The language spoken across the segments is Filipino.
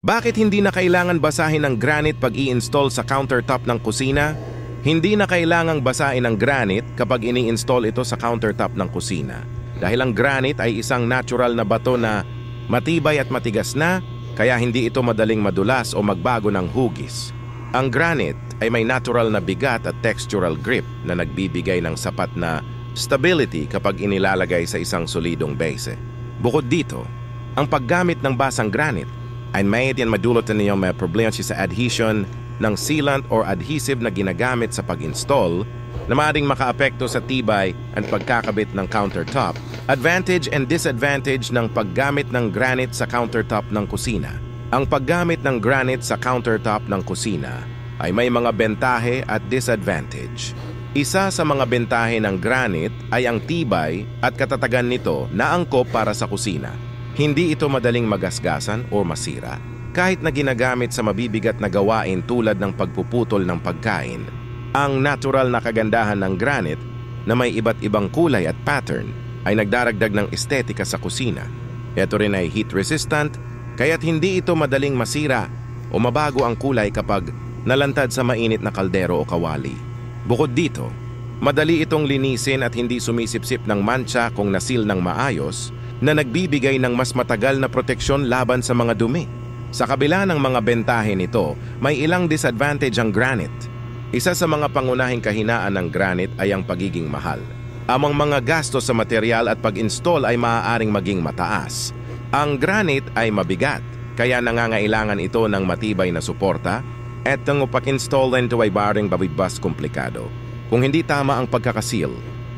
Bakit hindi na kailangan basahin ng granite pag i-install sa countertop ng kusina? Hindi na kailangang basahin ng granite kapag ini-install ito sa countertop ng kusina. Dahil ang granite ay isang natural na bato na matibay at matigas na, kaya hindi ito madaling madulas o magbago ng hugis. Ang granite ay may natural na bigat at textural grip na nagbibigay ng sapat na stability kapag inilalagay sa isang solidong base. Bukod dito, ang paggamit ng basang granite ay may madulot na niyo may problema sa adhesion ng sealant or adhesive na ginagamit sa pag-install na maaaring makaapekto sa tibay at pagkakabit ng countertop. Advantage and disadvantage ng paggamit ng granite sa countertop ng kusina. Ang paggamit ng granite sa countertop ng kusina ay may mga bentahe at disadvantage. Isa sa mga bentahe ng granite ay ang tibay at katatagan nito na angkop para sa kusina. Hindi ito madaling magasgasan o masira kahit na ginagamit sa mabibigat na gawain tulad ng pagpuputol ng pagkain. Ang natural na kagandahan ng granite na may iba't ibang kulay at pattern ay nagdaragdag ng estetika sa kusina. Ito rin ay heat resistant kaya't hindi ito madaling masira o mabago ang kulay kapag nalantad sa mainit na kaldero o kawali. Bukod dito, madali itong linisin at hindi sumisipsip ng mancha kung nasil ng maayos na nagbibigay ng mas matagal na proteksyon laban sa mga dumi. Sa kabila ng mga bentahe nito, may ilang disadvantage ang granite. Isa sa mga pangunahing kahinaan ng granite ay ang pagiging mahal. Ang mga gastos sa material at pag-install ay maaaring maging mataas. Ang granite ay mabigat, kaya nangangailangan ito ng matibay na suporta at ang pag-install nito ay baring babibas komplikado. Kung hindi tama ang pagkakasil,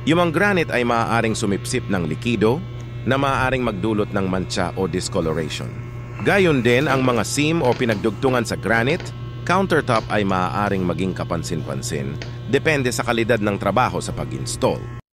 yung granite ay maaaring sumipsip ng likido na maaaring magdulot ng mancha o discoloration. Gayon din ang mga seam o pinagdugtungan sa granite, countertop ay maaaring maging kapansin-pansin depende sa kalidad ng trabaho sa pag-install.